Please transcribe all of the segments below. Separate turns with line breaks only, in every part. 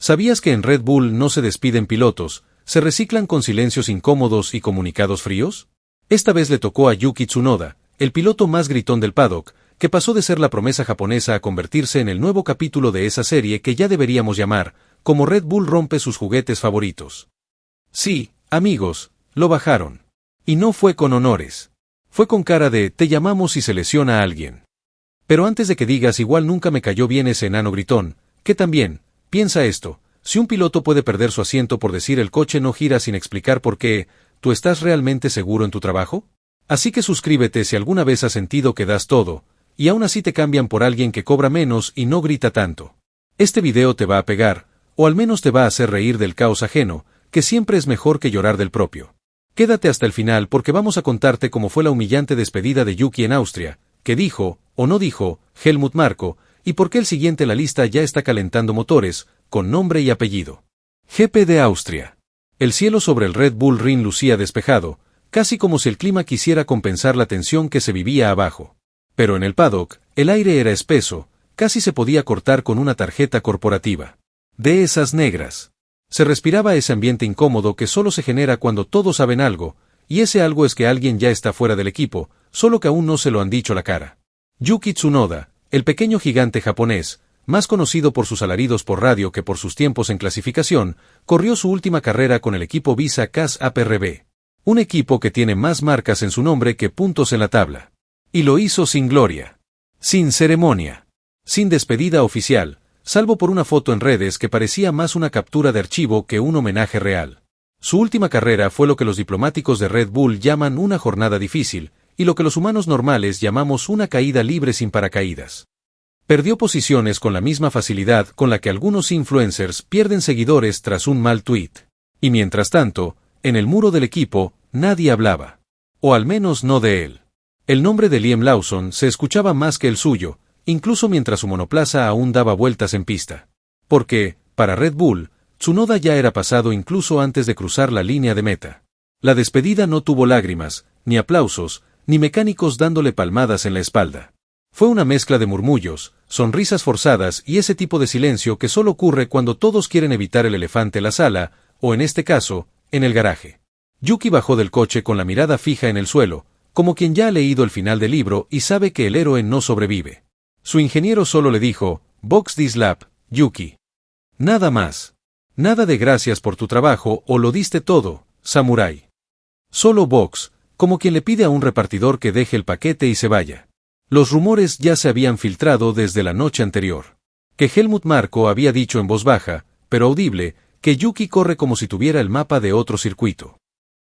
¿Sabías que en Red Bull no se despiden pilotos, se reciclan con silencios incómodos y comunicados fríos? Esta vez le tocó a Yuki Tsunoda, el piloto más gritón del paddock, que pasó de ser la promesa japonesa a convertirse en el nuevo capítulo de esa serie que ya deberíamos llamar, como Red Bull rompe sus juguetes favoritos. Sí, amigos, lo bajaron. Y no fue con honores. Fue con cara de, te llamamos y se lesiona a alguien. Pero antes de que digas igual nunca me cayó bien ese enano gritón, que también, piensa esto, si un piloto puede perder su asiento por decir el coche no gira sin explicar por qué, ¿tú estás realmente seguro en tu trabajo? Así que suscríbete si alguna vez has sentido que das todo, y aún así te cambian por alguien que cobra menos y no grita tanto. Este video te va a pegar, o al menos te va a hacer reír del caos ajeno, que siempre es mejor que llorar del propio. Quédate hasta el final porque vamos a contarte cómo fue la humillante despedida de Yuki en Austria, qué dijo, o no dijo, Helmut Marko, y por qué el siguiente en la lista ya está calentando motores, con nombre y apellido. GP de Austria. El cielo sobre el Red Bull Ring lucía despejado, casi como si el clima quisiera compensar la tensión que se vivía abajo. Pero en el paddock, el aire era espeso, casi se podía cortar con una tarjeta corporativa. De esas negras. Se respiraba ese ambiente incómodo que solo se genera cuando todos saben algo, y ese algo es que alguien ya está fuera del equipo, solo que aún no se lo han dicho a la cara. Yuki Tsunoda, el pequeño gigante japonés, más conocido por sus alaridos por radio que por sus tiempos en clasificación, corrió su última carrera con el equipo Visa CAS APRB. Un equipo que tiene más marcas en su nombre que puntos en la tabla. Y lo hizo sin gloria. Sin ceremonia. Sin despedida oficial, salvo por una foto en redes que parecía más una captura de archivo que un homenaje real. Su última carrera fue lo que los diplomáticos de Red Bull llaman una jornada difícil, y lo que los humanos normales llamamos una caída libre sin paracaídas. Perdió posiciones con la misma facilidad con la que algunos influencers pierden seguidores tras un mal tweet. Y mientras tanto, en el muro del equipo, nadie hablaba. O al menos no de él. El nombre de Liam Lawson se escuchaba más que el suyo, incluso mientras su monoplaza aún daba vueltas en pista. Porque, para Red Bull, Tsunoda ya era pasado incluso antes de cruzar la línea de meta. La despedida no tuvo lágrimas, ni aplausos, ni mecánicos dándole palmadas en la espalda. Fue una mezcla de murmullos, sonrisas forzadas y ese tipo de silencio que solo ocurre cuando todos quieren evitar el elefante en la sala, o en este caso, en el garaje. Yuki bajó del coche con la mirada fija en el suelo, como quien ya ha leído el final del libro y sabe que el héroe no sobrevive. Su ingeniero solo le dijo, "Box this lap, Yuki". Nada más. Nada de gracias por tu trabajo o lo diste todo, samurái. Solo box, como quien le pide a un repartidor que deje el paquete y se vaya. Los rumores ya se habían filtrado desde la noche anterior. Que Helmut Marko había dicho en voz baja, pero audible, que Yuki corre como si tuviera el mapa de otro circuito.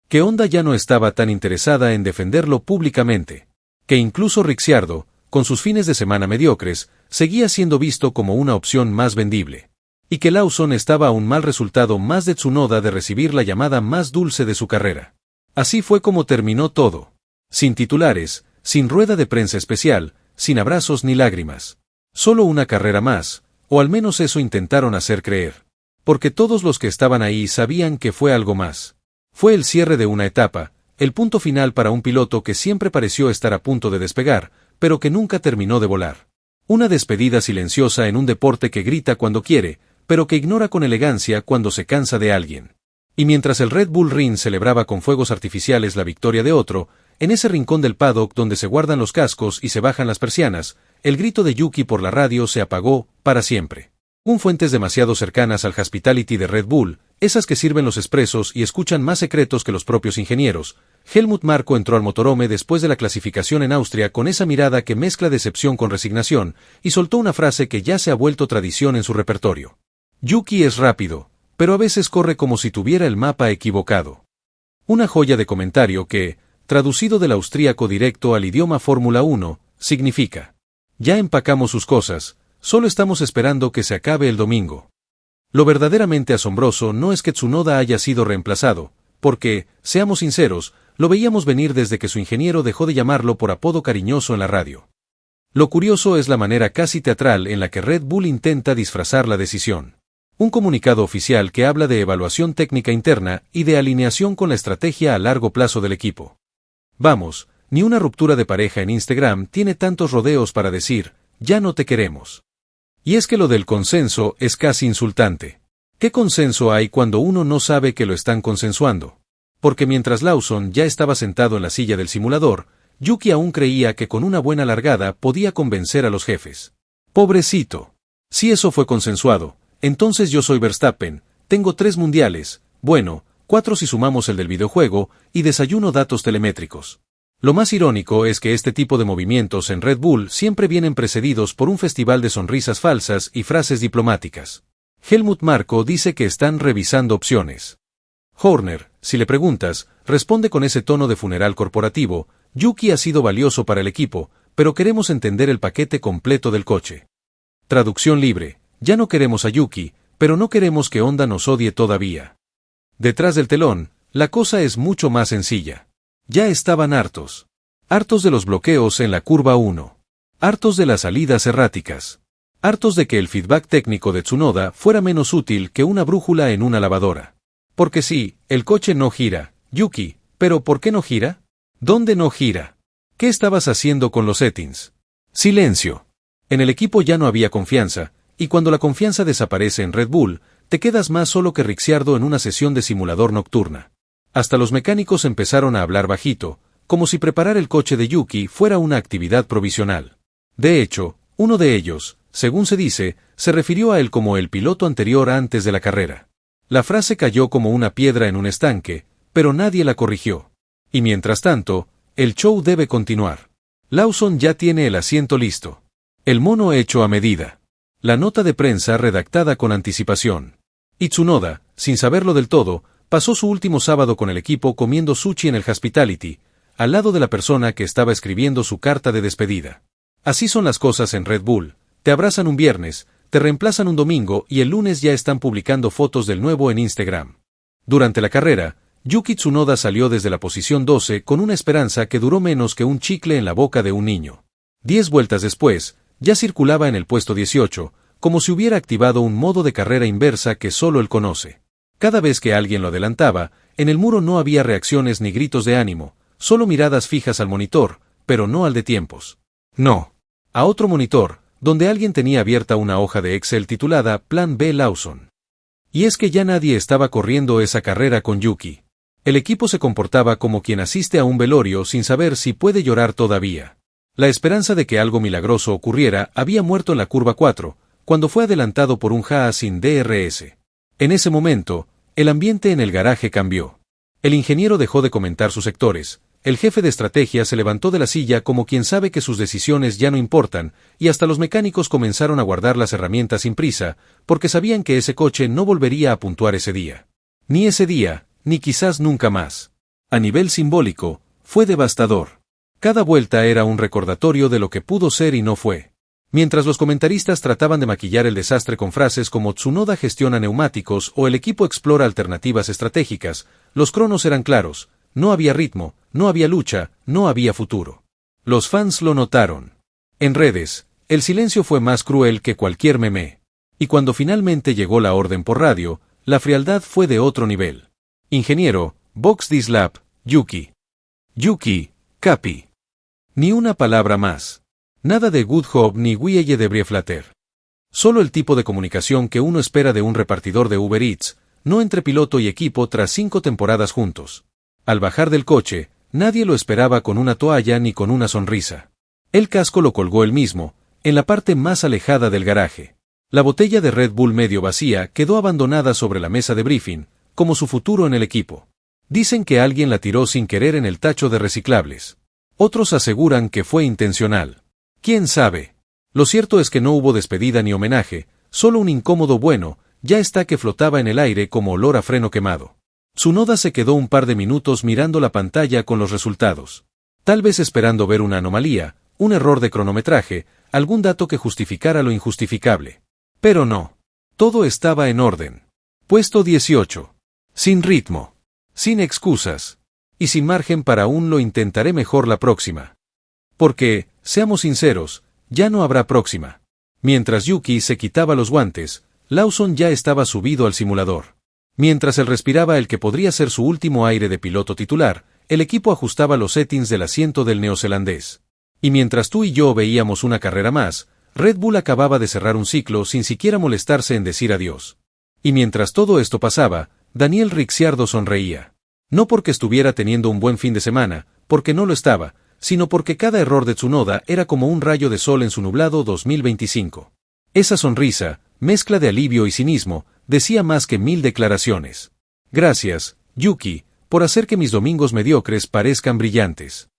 Que Honda ya no estaba tan interesada en defenderlo públicamente. Que incluso Ricciardo, con sus fines de semana mediocres, seguía siendo visto como una opción más vendible. Y que Lawson estaba a un mal resultado más de Tsunoda de recibir la llamada más dulce de su carrera. Así fue como terminó todo. Sin titulares, sin rueda de prensa especial, sin abrazos ni lágrimas. Solo una carrera más, o al menos eso intentaron hacer creer. Porque todos los que estaban ahí sabían que fue algo más. Fue el cierre de una etapa, el punto final para un piloto que siempre pareció estar a punto de despegar, pero que nunca terminó de volar. Una despedida silenciosa en un deporte que grita cuando quiere, pero que ignora con elegancia cuando se cansa de alguien. Y mientras el Red Bull Ring celebraba con fuegos artificiales la victoria de otro, en ese rincón del paddock donde se guardan los cascos y se bajan las persianas, el grito de Yuki por la radio se apagó, para siempre. Fuentes demasiado cercanas al hospitality de Red Bull, esas que sirven los expresos y escuchan más secretos que los propios ingenieros, Helmut Marko entró al motorhome después de la clasificación en Austria con esa mirada que mezcla decepción con resignación, y soltó una frase que ya se ha vuelto tradición en su repertorio. Yuki es rápido, pero a veces corre como si tuviera el mapa equivocado. Una joya de comentario que, traducido del austríaco directo al idioma Fórmula 1, significa: ya empacamos sus cosas, solo estamos esperando que se acabe el domingo. Lo verdaderamente asombroso no es que Tsunoda haya sido reemplazado, porque, seamos sinceros, lo veíamos venir desde que su ingeniero dejó de llamarlo por apodo cariñoso en la radio. Lo curioso es la manera casi teatral en la que Red Bull intenta disfrazar la decisión. Un comunicado oficial que habla de evaluación técnica interna y de alineación con la estrategia a largo plazo del equipo. Vamos, ni una ruptura de pareja en Instagram tiene tantos rodeos para decir, ya no te queremos. Y es que lo del consenso es casi insultante. ¿Qué consenso hay cuando uno no sabe que lo están consensuando? Porque mientras Lawson ya estaba sentado en la silla del simulador, Yuki aún creía que con una buena largada podía convencer a los jefes. Pobrecito. Si eso fue consensuado, entonces yo soy Verstappen, tengo 3 mundiales, bueno, 4 si sumamos el del videojuego, y desayuno datos telemétricos. Lo más irónico es que este tipo de movimientos en Red Bull siempre vienen precedidos por un festival de sonrisas falsas y frases diplomáticas. Helmut Marko dice que están revisando opciones. Horner, si le preguntas, responde con ese tono de funeral corporativo: Yuki ha sido valioso para el equipo, pero queremos entender el paquete completo del coche. Traducción libre: ya no queremos a Yuki, pero no queremos que Honda nos odie todavía. Detrás del telón, la cosa es mucho más sencilla. Ya estaban hartos. Hartos de los bloqueos en la curva 1. Hartos de las salidas erráticas. Hartos de que el feedback técnico de Tsunoda fuera menos útil que una brújula en una lavadora. Porque sí, el coche no gira, Yuki, pero ¿por qué no gira? ¿Dónde no gira? ¿Qué estabas haciendo con los settings? Silencio. En el equipo ya no había confianza, y cuando la confianza desaparece en Red Bull, te quedas más solo que Ricciardo en una sesión de simulador nocturna. Hasta los mecánicos empezaron a hablar bajito, como si preparar el coche de Yuki fuera una actividad provisional. De hecho, uno de ellos, según se dice, se refirió a él como el piloto anterior antes de la carrera. La frase cayó como una piedra en un estanque, pero nadie la corrigió. Y mientras tanto, el show debe continuar. Lawson ya tiene el asiento listo. El mono hecho a medida. La nota de prensa redactada con anticipación. Y Tsunoda, sin saberlo del todo, pasó su último sábado con el equipo comiendo sushi en el Hospitality, al lado de la persona que estaba escribiendo su carta de despedida. Así son las cosas en Red Bull: te abrazan un viernes, te reemplazan un domingo y el lunes ya están publicando fotos del nuevo en Instagram. Durante la carrera, Yuki Tsunoda salió desde la posición 12 con una esperanza que duró menos que un chicle en la boca de un niño. 10 vueltas después, ya circulaba en el puesto 18, como si hubiera activado un modo de carrera inversa que solo él conoce. Cada vez que alguien lo adelantaba, en el muro no había reacciones ni gritos de ánimo, solo miradas fijas al monitor, pero no al de tiempos. No. A otro monitor, donde alguien tenía abierta una hoja de Excel titulada Plan B Lawson. Y es que ya nadie estaba corriendo esa carrera con Yuki. El equipo se comportaba como quien asiste a un velorio sin saber si puede llorar todavía. La esperanza de que algo milagroso ocurriera había muerto en la curva 4, cuando fue adelantado por un Haas sin DRS. En ese momento, el ambiente en el garaje cambió. El ingeniero dejó de comentar sus sectores, el jefe de estrategia se levantó de la silla como quien sabe que sus decisiones ya no importan, y hasta los mecánicos comenzaron a guardar las herramientas sin prisa, porque sabían que ese coche no volvería a puntuar ese día. Ni ese día, ni quizás nunca más. A nivel simbólico, fue devastador. Cada vuelta era un recordatorio de lo que pudo ser y no fue. Mientras los comentaristas trataban de maquillar el desastre con frases como Tsunoda gestiona neumáticos o el equipo explora alternativas estratégicas, los cronos eran claros: no había ritmo, no había lucha, no había futuro. Los fans lo notaron. En redes, el silencio fue más cruel que cualquier meme. Y cuando finalmente llegó la orden por radio, la frialdad fue de otro nivel. Ingeniero, box this lap, Yuki. Yuki, Capi. Ni una palabra más. Nada de good job ni Wieye de Brieflater. Solo el tipo de comunicación que uno espera de un repartidor de Uber Eats, no entre piloto y equipo tras 5 temporadas juntos. Al bajar del coche, nadie lo esperaba con una toalla ni con una sonrisa. El casco lo colgó él mismo, en la parte más alejada del garaje. La botella de Red Bull medio vacía quedó abandonada sobre la mesa de briefing, como su futuro en el equipo. Dicen que alguien la tiró sin querer en el tacho de reciclables. Otros aseguran que fue intencional. ¿Quién sabe? Lo cierto es que no hubo despedida ni homenaje, solo un incómodo bueno, ya está, que flotaba en el aire como olor a freno quemado. Tsunoda se quedó un par de minutos mirando la pantalla con los resultados. Tal vez esperando ver una anomalía, un error de cronometraje, algún dato que justificara lo injustificable. Pero no. Todo estaba en orden. Puesto 18. Sin ritmo. Sin excusas. Y sin margen para un lo intentaré mejor la próxima. Porque, seamos sinceros, ya no habrá próxima. Mientras Yuki se quitaba los guantes, Lawson ya estaba subido al simulador. Mientras él respiraba el que podría ser su último aire de piloto titular, el equipo ajustaba los settings del asiento del neozelandés. Y mientras tú y yo veíamos una carrera más, Red Bull acababa de cerrar un ciclo sin siquiera molestarse en decir adiós. Y mientras todo esto pasaba, Daniel Ricciardo sonreía. No porque estuviera teniendo un buen fin de semana, porque no lo estaba, sino porque cada error de Tsunoda era como un rayo de sol en su nublado 2025. Esa sonrisa, mezcla de alivio y cinismo, decía más que 1000 declaraciones. Gracias, Yuki, por hacer que mis domingos mediocres parezcan brillantes.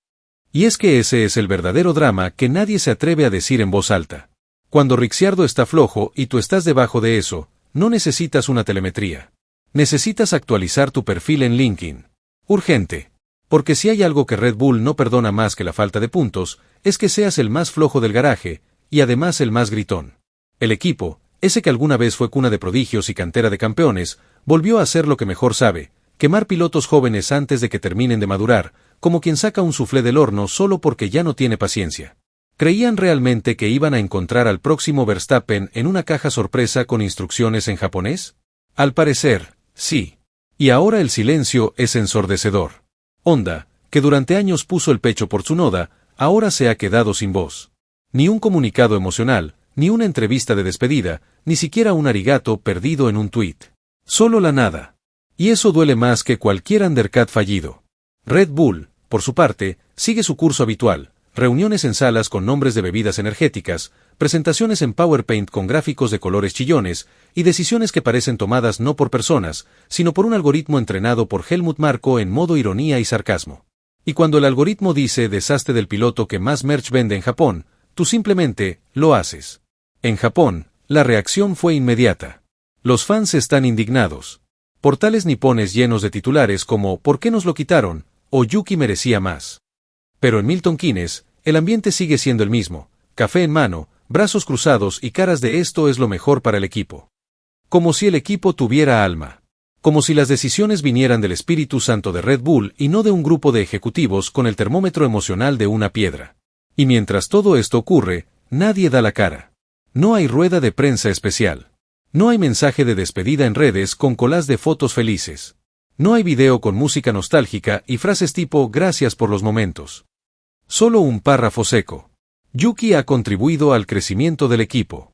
Y es que ese es el verdadero drama que nadie se atreve a decir en voz alta. Cuando Ricciardo está flojo y tú estás debajo de eso, no necesitas una telemetría. Necesitas actualizar tu perfil en LinkedIn. Urgente. Porque si hay algo que Red Bull no perdona más que la falta de puntos, es que seas el más flojo del garaje, y además el más gritón. El equipo, ese que alguna vez fue cuna de prodigios y cantera de campeones, volvió a hacer lo que mejor sabe, quemar pilotos jóvenes antes de que terminen de madurar, como quien saca un soufflé del horno solo porque ya no tiene paciencia. ¿Creían realmente que iban a encontrar al próximo Verstappen en una caja sorpresa con instrucciones en japonés? Al parecer, sí. Y ahora el silencio es ensordecedor. Honda, que durante años puso el pecho por Tsunoda, ahora se ha quedado sin voz. Ni un comunicado emocional, ni una entrevista de despedida, ni siquiera un arigato perdido en un tuit. Solo la nada. Y eso duele más que cualquier undercut fallido. Red Bull, por su parte, sigue su curso habitual, reuniones en salas con nombres de bebidas energéticas, presentaciones en PowerPoint con gráficos de colores chillones, y decisiones que parecen tomadas no por personas, sino por un algoritmo entrenado por Helmut Marko en modo ironía y sarcasmo. Y cuando el algoritmo dice deshazte del piloto que más merch vende en Japón, tú simplemente lo haces. En Japón, la reacción fue inmediata. Los fans están indignados. Portales nipones llenos de titulares como ¿por qué nos lo quitaron? O Yuki merecía más. Pero en Milton Keynes, el ambiente sigue siendo el mismo, café en mano, brazos cruzados y caras de esto es lo mejor para el equipo. Como si el equipo tuviera alma. Como si las decisiones vinieran del Espíritu Santo de Red Bull y no de un grupo de ejecutivos con el termómetro emocional de una piedra. Y mientras todo esto ocurre, nadie da la cara. No hay rueda de prensa especial. No hay mensaje de despedida en redes con collage de fotos felices. No hay video con música nostálgica y frases tipo gracias por los momentos. Solo un párrafo seco. Yuki ha contribuido al crecimiento del equipo.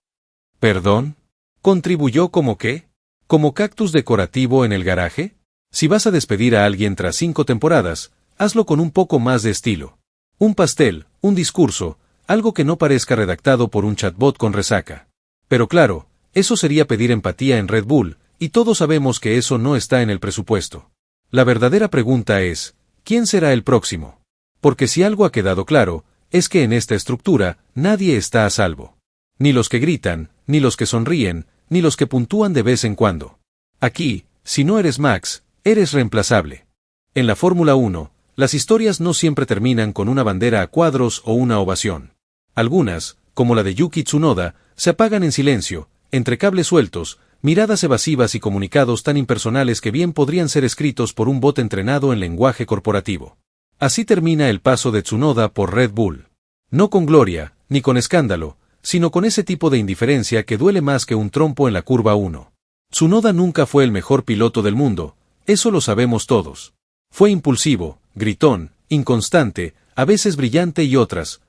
¿Perdón? ¿Contribuyó como qué? ¿Como cactus decorativo en el garaje? Si vas a despedir a alguien tras 5 temporadas, hazlo con un poco más de estilo. Un pastel, un discurso, algo que no parezca redactado por un chatbot con resaca. Pero claro, eso sería pedir empatía en Red Bull, y todos sabemos que eso no está en el presupuesto. La verdadera pregunta es, ¿quién será el próximo? Porque si algo ha quedado claro, es que en esta estructura, nadie está a salvo. Ni los que gritan, ni los que sonríen, ni los que puntúan de vez en cuando. Aquí, si no eres Max, eres reemplazable. En la Fórmula 1, las historias no siempre terminan con una bandera a cuadros o una ovación. Algunas, como la de Yuki Tsunoda, se apagan en silencio, entre cables sueltos, miradas evasivas y comunicados tan impersonales que bien podrían ser escritos por un bot entrenado en lenguaje corporativo. Así termina el paso de Tsunoda por Red Bull. No con gloria, ni con escándalo, sino con ese tipo de indiferencia que duele más que un trompo en la curva 1. Tsunoda nunca fue el mejor piloto del mundo, eso lo sabemos todos. Fue impulsivo, gritón, inconstante, a veces brillante y otras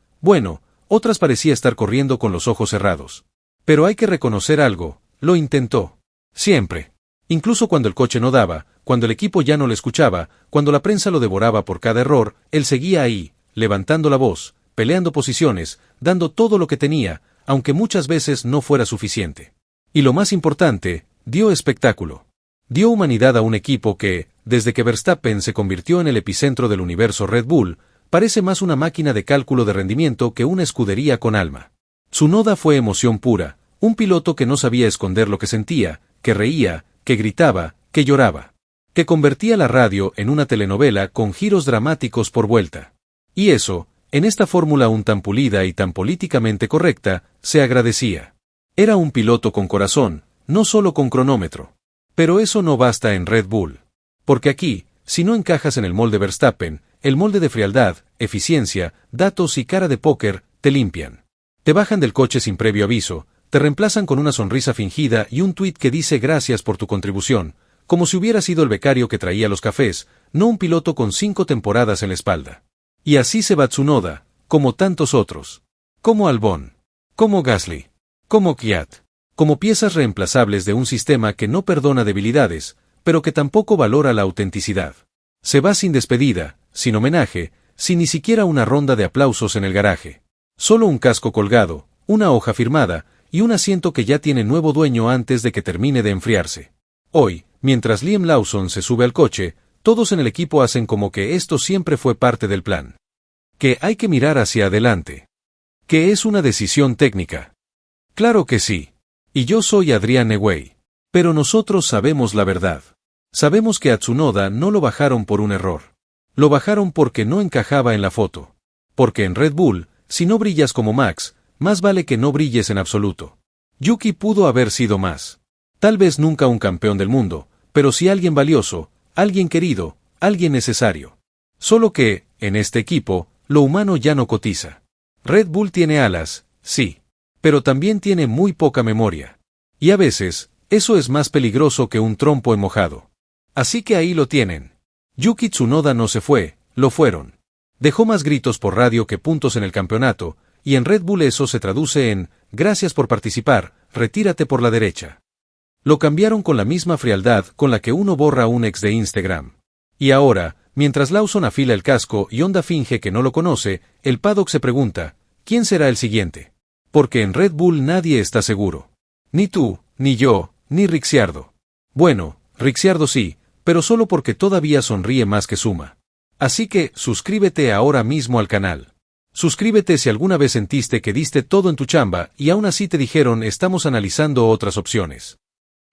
parecía estar corriendo con los ojos cerrados. Pero hay que reconocer algo, lo intentó. Siempre. Incluso cuando el coche no daba, cuando el equipo ya no le escuchaba, cuando la prensa lo devoraba por cada error, él seguía ahí, levantando la voz, peleando posiciones, dando todo lo que tenía, aunque muchas veces no fuera suficiente. Y lo más importante, dio espectáculo. Dio humanidad a un equipo que, desde que Verstappen se convirtió en el epicentro del universo Red Bull, parece más una máquina de cálculo de rendimiento que una escudería con alma. Tsunoda fue emoción pura, un piloto que no sabía esconder lo que sentía, que reía, que gritaba, que lloraba. Que convertía la radio en una telenovela con giros dramáticos por vuelta. Y eso, en esta Fórmula 1 tan pulida y tan políticamente correcta, se agradecía. Era un piloto con corazón, no solo con cronómetro. Pero eso no basta en Red Bull. Porque aquí, si no encajas en el molde Verstappen, el molde de frialdad, eficiencia, datos y cara de póker, te limpian. Te bajan del coche sin previo aviso, te reemplazan con una sonrisa fingida y un tuit que dice gracias por tu contribución, como si hubiera sido el becario que traía los cafés, no un piloto con 5 temporadas en la espalda. Y así se va Tsunoda, como tantos otros. Como Albon. Como Gasly. Como Kvyat. como piezas reemplazables de un sistema que no perdona debilidades, pero que tampoco valora la autenticidad. Se va sin despedida, sin homenaje, sin ni siquiera una ronda de aplausos en el garaje. Solo un casco colgado, una hoja firmada, y un asiento que ya tiene nuevo dueño antes de que termine de enfriarse. Hoy, mientras Liam Lawson se sube al coche, todos en el equipo hacen como que esto siempre fue parte del plan. Que hay que mirar hacia adelante. Que es una decisión técnica. Claro que sí. Y yo soy Adrian Newey. Pero nosotros sabemos la verdad. Sabemos que a Tsunoda no lo bajaron por un error. Lo bajaron porque no encajaba en la foto. Porque en Red Bull, si no brillas como Max, más vale que no brilles en absoluto. Yuki pudo haber sido más. Tal vez nunca un campeón del mundo, pero sí alguien valioso, alguien querido, alguien necesario. Solo que, en este equipo, lo humano ya no cotiza. Red Bull tiene alas, sí. Pero también tiene muy poca memoria. Y a veces, eso es más peligroso que un trompo mojado. Así que ahí lo tienen. Yuki Tsunoda no se fue, lo fueron. Dejó más gritos por radio que puntos en el campeonato, y en Red Bull eso se traduce en, gracias por participar, retírate por la derecha. Lo cambiaron con la misma frialdad con la que uno borra a un ex de Instagram. Y ahora, mientras Lawson afila el casco y Honda finge que no lo conoce, el paddock se pregunta, ¿quién será el siguiente? Porque en Red Bull nadie está seguro. Ni tú, ni yo, ni Ricciardo. Bueno, Ricciardo sí, pero solo porque todavía sonríe más que suma. Así que, suscríbete ahora mismo al canal. Suscríbete si alguna vez sentiste que diste todo en tu chamba y aún así te dijeron estamos analizando otras opciones.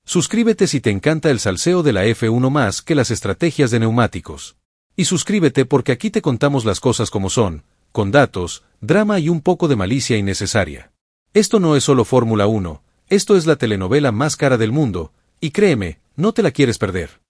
Suscríbete si te encanta el salseo de la F1 más que las estrategias de neumáticos. Y suscríbete porque aquí te contamos las cosas como son, con datos, drama y un poco de malicia innecesaria. Esto no es solo Fórmula 1, esto es la telenovela más cara del mundo, y créeme, no te la quieres perder.